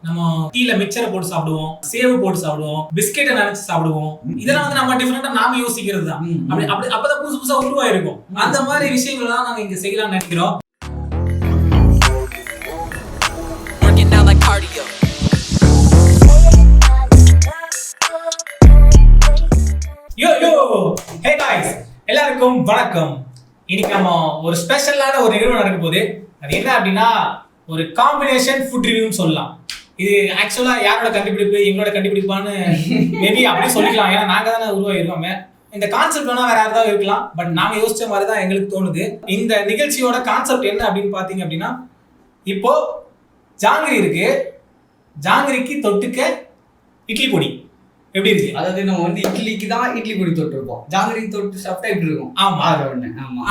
நம்ம டீல மிக்சரை போட்டு சாப்பிடுவோம், சேவு போட்டு சாப்பிடுவோம், பிஸ்கெட்டை நினைச்சு சாப்பிடுவோம். இதெல்லாம் வந்து நம்ம டிஃபரெண்டா நாம யோசிக்கிறது தான். அப்பதான் புதுசு புதுசா உருவாயிருக்கும். அந்த மாதிரி விஷயங்கள் தான் நாங்க இங்க செய்யலாம்னு நினைக்கிறோம். Hey guys, எல்லாருக்கும் வணக்கம். இன்னைக்கு நம்ம ஒரு ஸ்பெஷலான ஒரு நிகழ்வு நடக்க போகுது. அது என்ன அப்படின்னா ஒரு காம்பினேஷன் ஃபுட் ரிவ்யூன்னு சொல்லலாம். இது ஆக்சுவலா யாரோட கண்டுபிடிப்பு, எங்களோட கண்டுபிடிப்பான்னு மேபி அப்படியே சொல்லிக்கலாம். ஏன்னா நாங்க தானே உருவாயிருக்கோமே. இந்த கான்செப்ட் வேணா வேற யாராவது இருக்கலாம், பட் நாங்க யோசிச்ச மாதிரி தான் எங்களுக்கு தோணுது. இந்த நிகழ்ச்சியோட கான்செப்ட் என்ன அப்படின்னு பாத்தீங்க அப்படின்னா, இப்போ ஜாங்கிரி இருக்கு, ஜாங்கிரிக்கு தொட்டுக்க இட்லி பொடி எப்படி இருக்கு? அதாவது நம்ம வந்து இட்லிக்கு தான் இட்லி பொடி தொட்டு இருப்போம், ஜாங்கிரி தொட்டு சாப்பிட்டா இப்படி இருக்கும். ஆமா,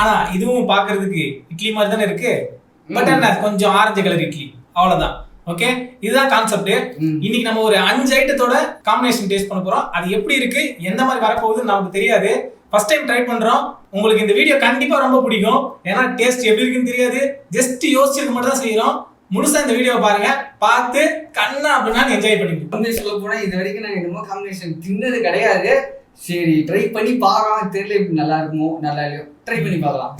ஆனா இதுவும் பாக்குறதுக்கு இட்லி மாதிரி தானே இருக்கு, பட் என்ன கொஞ்சம் ஆரஞ்சு கலர் இட்லி, அவ்வளவுதான். ஓகே, இதுதான் கான்செப்ட். இன்னைக்கு நம்ம ஒரு 5 ஐட்டத்தோட காம்பினேஷன் டேஸ்ட் பண்ண போறோம். அது எப்படி இருக்கு, எந்த மாதிரி வரப்போகுதுன்னு நமக்கு தெரியாது. ஃபர்ஸ்ட் டைம் ட்ரை பண்றோம். உங்களுக்கு இந்த வீடியோ கண்டிப்பா ரொம்ப பிடிக்கும். ஏன்னா டேஸ்ட் எப்படி இருக்குன்னு தெரியாது, ஜஸ்ட் யோசிச்சிருக்க மட்டும் தான் செய்யறோம். முழுசா இந்த வீடியோ பாருங்க, பார்த்து கண்ணா அப்படின்னா என்ஜாய் பண்ணிட்டு. சொல்ல போனா இது வரைக்கும் நாங்க என்னமோ காம்பினேஷன் தின்னது கிடையாது. சரி ட்ரை பண்ணி பார்க்கலாம், தெரியல இப்படி நல்லா இருக்குமோ நல்லா இல்லையோ, ட்ரை பண்ணி பார்க்கலாம்.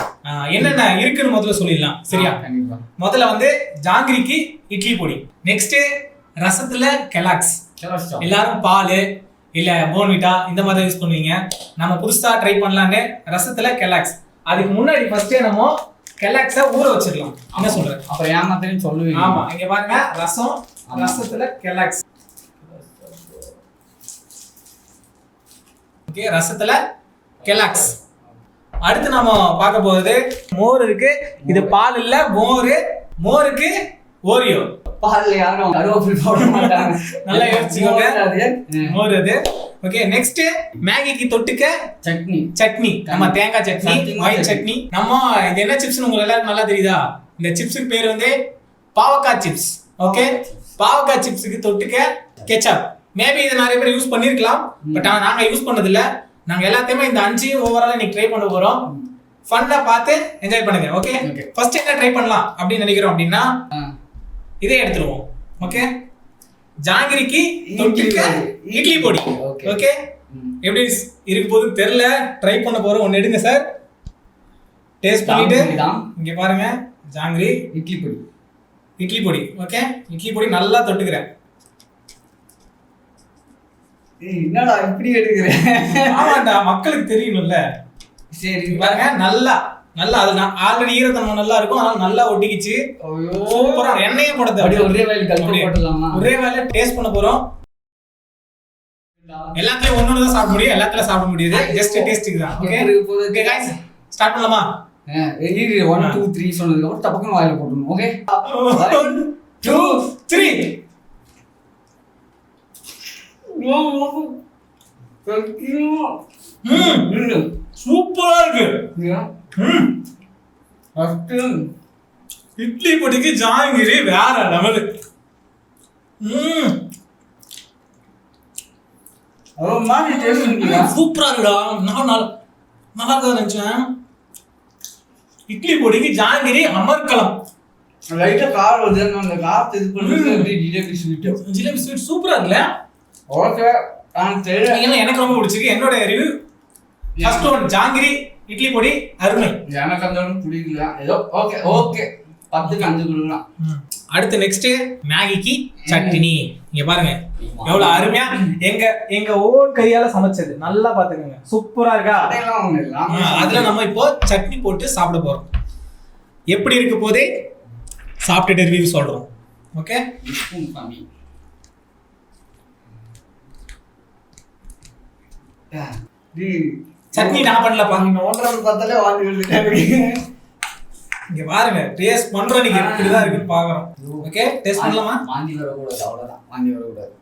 என்னென்ன இருக்குன்னு முதல்ல சொல்லிடலாம், சரியா? கண்டிப்பா. முதல்ல வந்து ஜாங்கிரிக்கு இட்லி பொடி, நெக்ஸ்ட் ரசத்துல கெலாக்ஸ். எல்லாரும் பால் இல்ல போன்விட்டா இந்த மாதிரி யூஸ் பண்ணுவீங்க. நம்ம புதுசா ட்ரை பண்ணலான்னு ரசத்துல கெலாக்ஸ். அதுக்கு முன்னாடி ஃபர்ஸ்டே நம்ம கெலாக்ஸை ஊற வச்சிடலாம். என்ன சொல்றேன்? அப்புறம் ஏமாத்தேன்னு சொல்லுவீங்க. ஆமா, இங்க பாருங்க, ரசம், ரசத்துல கெலாக்ஸ். ஓகே, ரசத்துல கெலாக்ஸ். அடுத்து நாம பார்க்க போறது மோர் இருக்கு. இது பால் இல்ல, மோரு. மோருக்கு ஓரியோ. பால் யாரும் கருவேப்பிலை போட மாட்டாங்க, நல்லா யோசிச்சுக்கோங்க. மோர் அது. ஓகே, நெக்ஸ்ட் மேகிக்கு தொட்டுக்க சட்னி. சட்னி நம்ம தேங்காய் சட்னி, ஒயிட் சட்னி. நம்ம இது என்ன சிப்ஸ்னு உங்களுக்கு எல்லாருக்கும் நல்லா தெரியுதா? இந்த சிப்ஸுக்கு பேர் வந்து பாவக்காய் சிப்ஸ். ஓகே, பாவக்காய் சிப்ஸுக்கு தொட்டுக்க கெச்சப். மேபி இதை நிறைய பேர் யூஸ் பண்ணிருக்கலாம், பட் நாங்க யூஸ் பண்ணது இல்ல. நாங்க எல்லாத்தையுமே இந்த 5 ஓவரால் இன்னைக்கு ட்ரை பண்ண போறோம். ஃபன்னா பார்த்து என்ஜாய் பண்ணுங்க. ஓகே, ஃபர்ஸ்ட் என்ன ட்ரை பண்ணலாம் அப்படின்னு நினைக்கிறோம் அப்படின்னா இதே எடுத்துருவோம். ஓகே, ஜாங்கிரிக்கு தொட்டுக்க இட்லி பொடி. ஓகே, எப்படி இருக்கு போதுன்னு தெரியல, ட்ரை பண்ண போறோம். ஒன்னு எடுங்க சார், டேஸ்ட் பண்ணிட்டு. இங்க பாருங்க, ஜாங்கிரி இட்லி பொடி. இட்லி பொடி. ஓகே, இட்லி பொடி நல்லா தொட்டுக்கிறேன். என்னடா இப்படி எடுக்கிறேன்? ஆமாண்டா, மக்களுக்கு தெரியணும்ல. சரி பாருங்க, நல்லா நல்லா அது ஆல்ரெடி ஈரத்தன்மை நல்லா இருக்கும், அதனால நல்லா ஒட்டிக்கிச்சு. சூப்பரா. எண்ணெயே போடுறது அப்படியே ஒரே வேலை கல்பனை போடலாமா? ஒரே வேலை டேஸ்ட் பண்ண போறோம். எல்லாத்தையும் ஒண்ணு தான் சாப்பிட முடியும், எல்லாத்தையும் சாப்பிட முடியாது, ஜஸ்ட் டேஸ்ட்க்கு தான். ஓகே ஓகே गाइस, ஸ்டார்ட் பண்ணலாமா? 1 2 3 சொன்னதுக்கு அப்புறம் டபக்குன்னு வாயில போடணும். ஓகே, 1 2 3. சூப்பரா இருக்கு. இட்லி பொடிக்கு ஜாங்கிரி வேற லெவல். சூப்பரா இருக்குடா. நான் நல்லா தான் நினைச்சேன். இட்லி பொடிக்கு ஜாங்கிரி அமர்க்கலாம். லைட்டா காரம் வருது, அந்த காத்து இது பண்ணி ஜிலேபி ஸ்வீட். ஜிலேபி ஸ்வீட் சூப்பரா இருக்குல்ல? ஓகே, எனக்கு ரொம்ப பிடிச்சிருக்கு. என்னோட review first one jangiri idli பொடி அருமை. எனக்கு அந்த ஒன்றும் பிடிக்கல, ஏதோ ஓகே ஓகே 10க்கு 5 கொடுக்கலாம். அடுத்து நெக்ஸ்ட் மேகிக்கு சட்னி. இங்க பாருங்க எவ்வளவு அருமையா எங்க ஓன் கையால சமைச்சது. நல்லா பாத்துக்கோங்க, சூப்பரா இருக்கா? அதுல நம்ம இப்போ சட்னி போட்டு சாப்பிட போறோம். எப்படி இருக்கு போதே சாப்பிட்டுட்டு ரிவ்யூ சொல்றோம். ஓகே, சட்னி நான் பண்ணலப்பா, பார்த்தாலே வாந்தி வருது. இங்க பாருங்க, டேஸ்ட் பண்றோம், நீங்க எப்படிதான் இருக்குன்னு பாக்குறோம். ஓகே, டேஸ்ட் பண்ணலாமா? வாந்தி வரக்கூடாது, அவ்வளவுதான். வாந்தி வரக்கூடாது.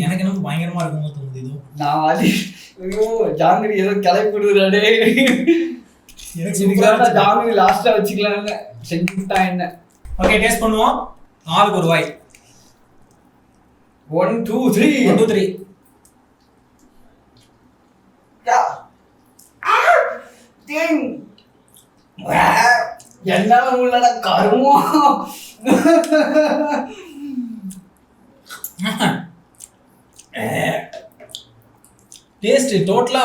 எனக்கு என்ன பயங்கரமா இருக்குமோ தோணுது. இது நான் வாந்தி, ஐயோ ஜாங்கிரி ஏதோ கிளப்பிடுறாடே. எனக்கு இதுக்காக ஜாங்கிரி லாஸ்டா வச்சுக்கலாம்ல, செஞ்சுட்டா என்ன. ஓகே, டேஸ்ட் பண்ணுவோம். ஆளுக்கு ஒரு வாய். 1 2 3 1 2 3. என்ன உள்ளடா கருமோ. டேஸ்ட் டோட்டலா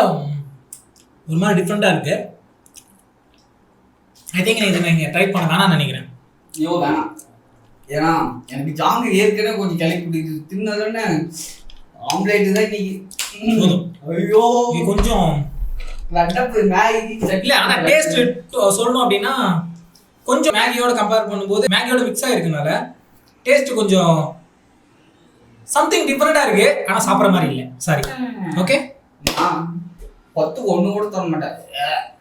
ஒரு மாதிரி டிஃப்ரெண்டா இருக்கு. ஐ திங்க் இதை நீங்க ட்ரை பண்ண வேணாம்னு நினைக்கிறேன். ஐயோ வேணாம். ஏன்னா எனக்கு ஜாங்கிரி ஏற்கனவே கொஞ்சம் கிளப்பி பிடிக்குது. தின்னதுன்னு ஆம்லேட் தான் இன்னைக்கு. ஐயோ இது கொஞ்சம் மேகி இல்ல, ஆனா டேஸ்ட் சொல்லணும் அப்படின்னா கொஞ்சம் மேகியோட கம்பேர் பண்ணும்போது மேகியோட மிக்ஸ் ஆயிருக்கனால டேஸ்ட் கொஞ்சம் சம்திங் டிஃபரெண்டா இருக்கு. ஆனா சாப்பிட்ற மாதிரி இல்லை. சாரி. ஓகே, நான் 10க்கு 1 கூட தர மாட்டேன்.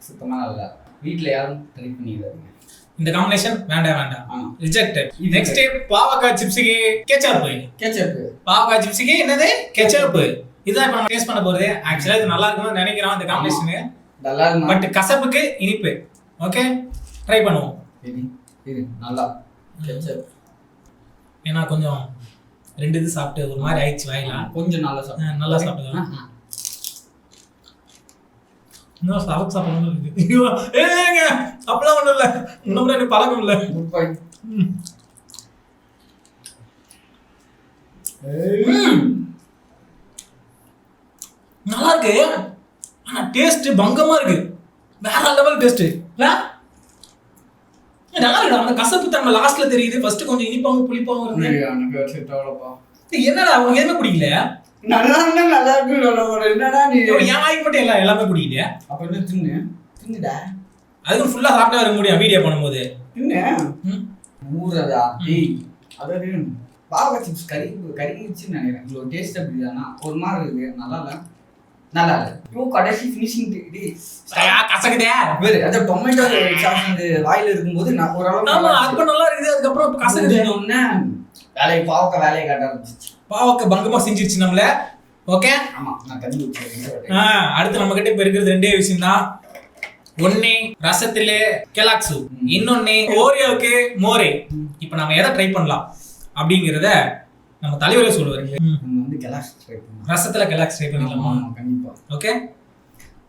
சுத்தமா இல்லை. வீட்டுல யாரும் ட்ரை பண்ணிடுறாங்க. இந்த காம்பினேஷன் வேண்டாம். ஆமா. ரிஜெக்டட். நெக்ஸ்ட் பாவக்காய் சிப்ஸுக்கு கெச்சப். கேச்சப். பாவக்காய் சிப்ஸுக்கு என்னது? கெச்சப். இதுதான் இப்ப நம்ம டேஸ்ட் பண்ண போறது. ஆக்சுவலா இது நல்லா இருக்கும்னு நினைக்கிறோம் இந்த காம்பினேஷன். நல்லா இருக்கு. பட் கசப்புக்கு இனிப்பு. ஓகே, ட்ரை பண்ணுவோம். இது நல்லா கேச்சப். ஏன்னா கொஞ்சம் 2 இது சாப்பிட்டு ஒரு மாதிரி ஆயிடுச்சு வாயிலாம். கொஞ்சம் நல்லா சாப்பிடு. நல்லா சாப்பிடுங்க. இன்னும் சாப்பிடணும் இருக்கு. ஏங்க அப்பலாம் ஒண்ணும் இல்ல. இன்னும் எனக்கு பழக்கம் இல்ல. Good bye. நல்லா இருக்கு. ஆனா டேஸ்ட் பங்கமா இருக்கு. வேற லெவல் டேஸ்ட். நல்லா இருக்கு. அந்த கசப்பு தன்மை லாஸ்ட்ல தெரியுது. ஃபர்ஸ்ட் கொஞ்சம் இனிப்பாவும் புளிப்பாவும் இருக்கு. எனக்கு செட் ஆகலப்பா. என்னடா உங்களுக்கு எதுவுமே பிடிக்கல? நல்லா இருக்கு. என்னடா நீ என் வாய்க்கு மட்டும் எல்லாமே பிடிக்கல. அப்ப என்ன தின்னுடா. அதுக்கு ஃபுல்லா சாப்பிட்டா இருக்க முடியும் வீடியோ பண்ணும்போது. தின்னு ஊறதா. ஏய் அதாவது பாவக்காய் சிப்ஸ் கறிச்சுன்னு நினைக்கிறேன். இவ்வளோ டேஸ்ட் அப்படிதானா ஒரு மாதிரி இருக்கு. நல்லா இல்லை. இவன் கடைசி ஃபினிஷிங் கசக்குதே. வேறு அந்த டொமேட்டோ சாஸ் வந்து வாயில இருக்கும்போது நான் ஓரளவு அப்ப நல்லா இருக்குது. அதுக்கப்புறம் கசக்குது. பாவக்காய் வேலையை காட்ட ஆரம்பிச்சிச்சு. பாவக்காய் பங்கமா செஞ்சிருச்சு நம்மள. ஓகே, ஆமா நான் தண்ணி ஊற்றிருக்கேன். அடுத்து நம்ம கிட்ட இப்ப இருக்கிறது 2 விஷயம் தான். ஒன்னு ரசத்திலே கெலாக்ஸு, இன்னொன்னு ஓரியோக்கு மோரே. இப்ப நம்ம எதை ட்ரை பண்ணலாம் அப்படிங்கறத நம்ம தலைவரே சொல்லுவாரு. நம்ம வந்து கெலாக்ஸ் ட்ரை பண்ணலாம். ரசத்துல கெலாக்ஸ் ட்ரை பண்ணிடலாமா? கண்டிப்பா.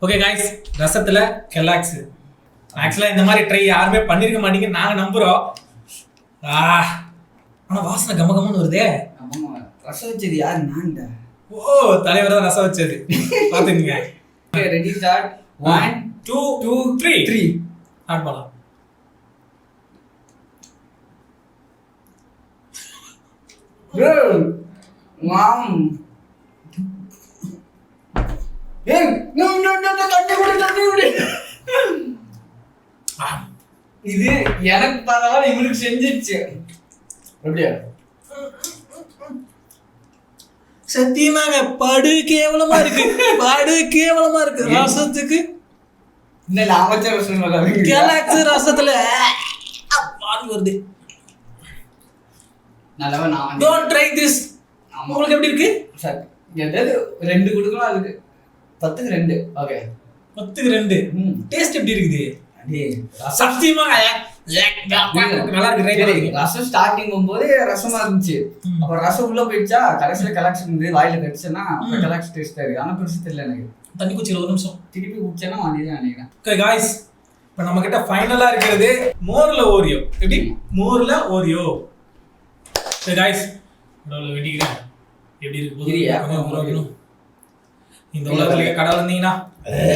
ஓகே गाइस, ரசத்துல கெலாக்ஸ். ஆக்சுவலா இந்த மாதிரி ட்ரை யாருமே பண்ணிருக்க மாட்டீங்க நாங்க நம்புறோம். ஆனா வாசனை கமகமன்னு வருதே. ஆமா, ரசம் வச்சது யாரு? நான்டா. ஓ, தலைவர் தான் ரசம் வச்சது. பாத்துக்கங்க. Okay, ready start. 1 2 3 ஸ்டார்ட் பண்ணலாம். மாம் ஏய் நோ தண்ணி குடி. இது எனக்கு பரவாயில்ல, இவனுக்கு செஞ்சிச்சு. அப்படியா? சத்தியமாங்க படு கேவலமா இருக்கு. ரசத்துக்கு இந்த நாமச்ச ரசம் நல்லா இருக்கு. கேலாக்ஸ் ரசத்துல பால் வருது. நல்லவா நான் டோன்ட் ட்ரை திஸ். உங்களுக்கு எப்படி இருக்கு? சார் எதாவது 2 கொடுக்கலாம். அதுக்கு 10க்கு 2. ஓகே, 10க்கு 2. டேஸ்ட் எப்படி இருக்குது? சத்தியமா நல்லா இருக்கு. ரசம் ஸ்டார்டிங் போகும்போது ரசமா இருந்துச்சு. அப்ப ரசம் உள்ள போயிடுச்சா, கடைசியில கலாக்ஸ் இருந்து வாயில கடிச்சேன்னா கலாக்ஸ் டேஸ்டா இருக்கு. ஆனா பெருசு தெரியல எனக்கு. தண்ணி குச்சில 1 நிமிஷம் திருப்பி குடிச்சேன்னா வாண்டிதான் நினைக்கிறேன். ஓகே गाइस, இப்போ நம்ம கிட்ட ஃபைனலா இருக்கிறது மோர்ல ஓரியோ. எப்படி? மோர்ல ஓரியோ. ஓகே गाइस, கடவுளை வெட்டிக்கிறேன். எப்படி இருக்கு? இந்த உலகத்துல கடவுள் இருந்தீங்கன்னா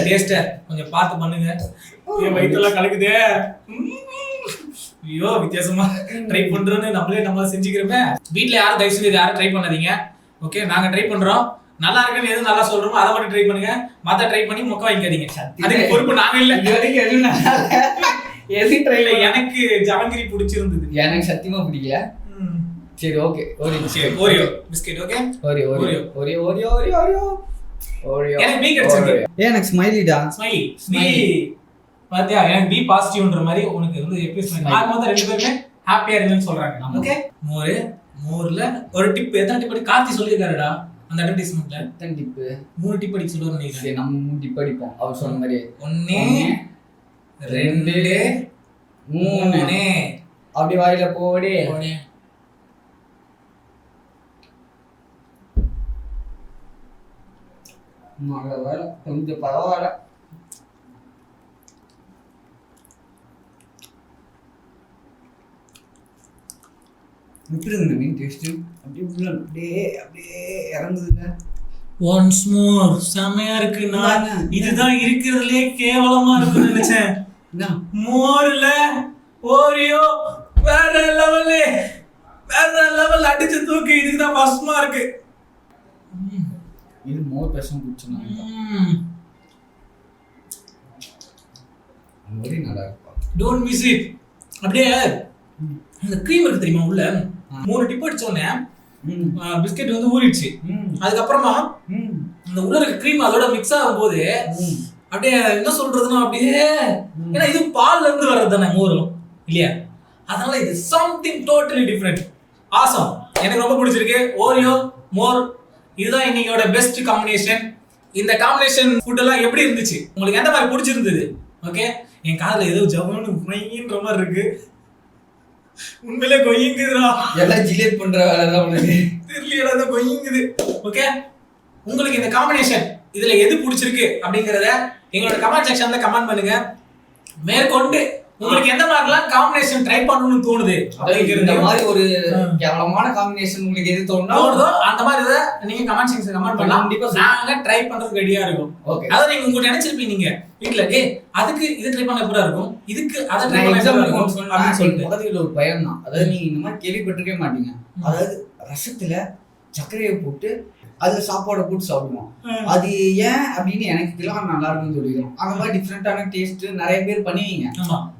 டேஸ்ட்டை கொஞ்சம் பார்த்து பண்ணுங்க. வயிற்றுலாம் கலக்குதே. ஐயோ, வித்தியாசமா ட்ரை பண்றோன்னு நம்மளே செஞ்சுக்கிறோமே. வீட்டுல யாரும் தயவு செஞ்சு யாரும் ட்ரை பண்ணாதீங்க. ஓகே, நாங்க ட்ரை பண்றோம். நல்லா இருக்குன்னு எது நல்லா சொல்றோமோ அதை மட்டும் ட்ரை பண்ணுங்க. மத்த ட்ரை பண்ணி மொக்க வாங்கிக்காதீங்க. அதுக்கு பொறுப்பு நாங்க இல்ல. எது ட்ரை இல்ல. எனக்கு ஜாங்கிரி பிடிச்சிருந்தது. எனக்கு சத்தியமா பிடிக்கல. சரி okay, Oreo biscuit. Okay, Oreo எனக்கு பி கிடைச்சிருக்கு. எனக்கு ஸ்மைலிடா. ஸ்மைலி பாத்தியா? எனக்கு பி பாசிட்டிவ்ன்ற மாதிரி உனக்கு வந்து எப்படி ஸ்மைலி. நான் மொத்தம் 2 பேருமே ஹாப்பியா இருங்கன்னு சொல்றாங்க. ஓகே, மோர்ல ஒரு டிப். எத்தனை டிப் அடி கார்த்தி சொல்லிருக்காருடா அந்த அட்வர்டைஸ்மென்ட்ல? எத்தனை டிப்? 3 டிப் அடி சொல்லுவாரு நினைக்கிறேன். நம்ம 3 டிப் அடிப்போம் அவர் சொன்ன மாதிரி. 1 2 3 அப்படி வாயில போடி. வேலை கொஞ்சம் பரவாயில்ல. எப்படி இருக்கு நவீன் டேஸ்ட்? அப்படியே உள்ள அப்படியே இறங்குதுல. ஒன்ஸ் மோர் செமையா இருக்கு. நான் இதுதான் இருக்கிறதுலே கேவலமா இருக்குன்னு நினைச்சேன். என்ன மோர்ல ஓரியோ வேற லெவல் அடிச்சு தூக்கி. இதுக்குதான் ஃபர்ஸ்ட் மார்க். இது மோர் பேஷன் குடிச்சோம். மோரி நல்லா இருக்கும். Don't miss it. அப்படியே அந்த க்ரீம் இருக்கு தெரியுமா உள்ள, 3 டிப் அடிச்ச உடனே பிஸ்கெட் வந்து ஊறிடுச்சு. அதுக்கப்புறமா இந்த உள்ள இருக்க க்ரீம் அதோட மிக்ஸ் ஆகும் போது அப்படியே என்ன சொல்றதுன்னா அப்படியே, ஏன்னா இது பால்ல இருந்து வர்றது தானே மோரும் இல்லையா, அதனால இது சம்திங் டோட்டலி டிஃப்ரெண்ட். ஆசம். எனக்கு ரொம்ப பிடிச்சிருக்கு. ஓரியோ மோர் இதுதான் இன்னைக்கோட பெஸ்ட் காம்பினேஷன். இந்த காம்பினேஷன் ஃபுட் எல்லாம் எப்படி இருந்துச்சு, உங்களுக்கு எந்த மாதிரி பிடிச்சிருந்தது? ஓகே, என் காதுல ஏதோ ஜவுன்னு கொய்யின்ற மாதிரி இருக்கு. உண்மையிலே கொய்யுங்குதுடா. எல்லாம் ஜிலேட் பண்ற வேலை தான் உனக்கு தெரியலடா, ஏதோ கொய்யுங்குது. ஓகே, உங்களுக்கு இந்த காம்பினேஷன் இதுல எது பிடிச்சிருக்கு அப்படிங்கறத எங்களோட கமெண்ட் செக்ஷன்ல கமெண்ட் பண்ணுங்க. மேற்கொண்டு உங்களுக்கு எந்த மாதிரிலாம் காம்பினேஷன் ட்ரை பண்ணணும்னு தோணுது இந்த மாதிரி ஒரு கேவலமான காம்பினேஷன் உங்களுக்கு எது தோணுதோ அந்த மாதிரி இதை நீங்க கமெண்ட் செக்ஷன்ல கமெண்ட் பண்ணலாம். கண்டிப்பா நாங்க ட்ரை பண்றதுக்கு ரெடியா இருக்கும். ஓகே, அதாவது நீங்க உங்க நினைச்சிருப்பீங்க நீங்க வீட்ல அதுக்கு இது ட்ரை பண்ண எப்படா இருக்கும், இதுக்கு அதை ட்ரை பண்ண எப்படா இருக்கும் அப்படின்னு சொல்லிட்டு பக்கத்துல ஒரு பயம் தான். அதாவது நீங்க இந்த மாதிரி கேள்விப்பட்டிருக்கவே மாட்டீங்க. அதாவது ரசத்துல சர்க்கரையை போட்டு அதுல சாப்பாடை போட்டு சாப்பிடுவோம். அது ஏன் அப்படின்னு எனக்கு இதெல்லாம் நல்லா இருக்குன்னு சொல்லிடுவோம். அந்த மாதிரி டிஃப்ரெண்டான டேஸ்ட் நிறைய பேர் பண்ணுவீங்க.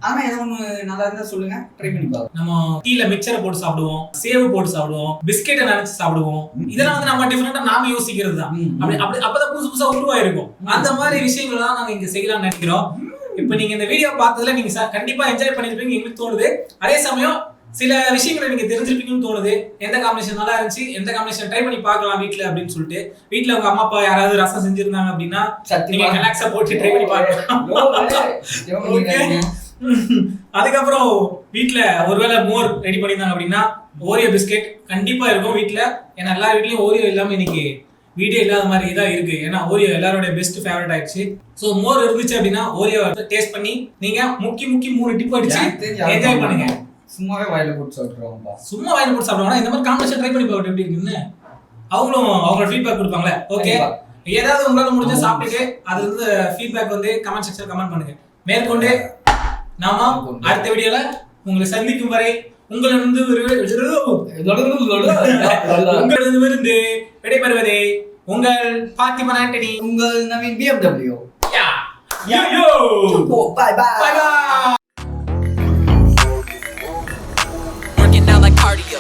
ஆனா ஏதோ ஒண்ணு நல்லா இருந்தா சொல்லுங்க, ட்ரை பண்ணி பாருங்க. நம்ம டீல மிக்சரை போட்டு சாப்பிடுவோம், சேவு போட்டு சாப்பிடுவோம், பிஸ்கெட்டை நினைச்சு சாப்பிடுவோம். இதெல்லாம் வந்து நம்ம டிஃப்ரெண்டா நாம யோசிக்கிறது தான். அப்படி அப்பதான் புதுசு புதுசா உருவாயிருக்கும். அந்த மாதிரி விஷயங்கள் தான் நாங்க இங்க செய்யலாம்னு நினைக்கிறோம். இப்ப நீங்க இந்த வீடியோ பார்த்ததுல நீங்க கண்டிப்பா என்ஜாய் பண்ணிருப்பீங்க எங்களுக்கு தோணுது. அதே சமயம் சில விஷயங்களை நீங்க தெரிஞ்சிருப்பீங்கன்னு தோணுது. எந்த காம்பினேஷன் நல்லா இருந்துச்சு, எந்த காம்பினேஷன் ட்ரை பண்ணி பார்க்கலாம் வீட்ல அப்படின்னு சொல்லிட்டு. வீட்ல உங்க அம்மா அப்பா யாராவது ரசம் செஞ்சிருந்தாங்க அப்படின்னா நீங்க கலாக்ஸா போட்டு ட்ரை பண்ணி பார்க்கலாம். அதுக்கப்புறம் வீட்ல ஒருவேளை மோர் ரெடி பண்ணிருந்தாங்க அப்படின்னா ஓரியோ பிஸ்கெட் கண்டிப்பா இருக்கும் வீட்ல. ஏன்னா எல்லா வீட்லயும் ஓரியோ இல்லாம இன்னைக்கு வீடியோ இல்லாத மாதிரி தான் இருக்கு. ஏன்னா ஓரியோ எல்லாரோட பெஸ்ட் ஃபேவரட் ஆயிடுச்சு. சோ மோர் இருந்துச்சு அப்படின்னா ஓரியோ டேஸ்ட் பண்ணி நீங்க முக்கி 3 டிப் அடிச்சு என்ஜாய் பண்ணுங்க. சும்மாவே வாயில போட்டு சாப்பிடுவாங்கப்பா. சும்மா வாயில போட்டு சாப்பிடுவாங்க. இந்த மாதிரி காம்பினேஷன் ட்ரை பண்ணி பார்க்கணும் எப்படி இருக்குன்னு அவங்களும் அவங்களோட ஃபீட்பேக் கொடுப்பாங்களே. ஓகே, ஏதாவது உங்களால முடிஞ்ச சாப்பிட்டுட்டு அது வந்து ஃபீட்பேக் வந்து கமெண்ட் செக்ஷன்ல கமெண்ட் பண்ணுங்க. மேற்கொண்டு நாம அடுத்த வீடியோல உங்களை சந்திக்கும் வரை உங்களிருந்து விடைபெறுவதே உங்கள் பார்த்திபன் ஆண்டனி, உங்கள் Naveen BMW. Bye bye. Working out like cardio.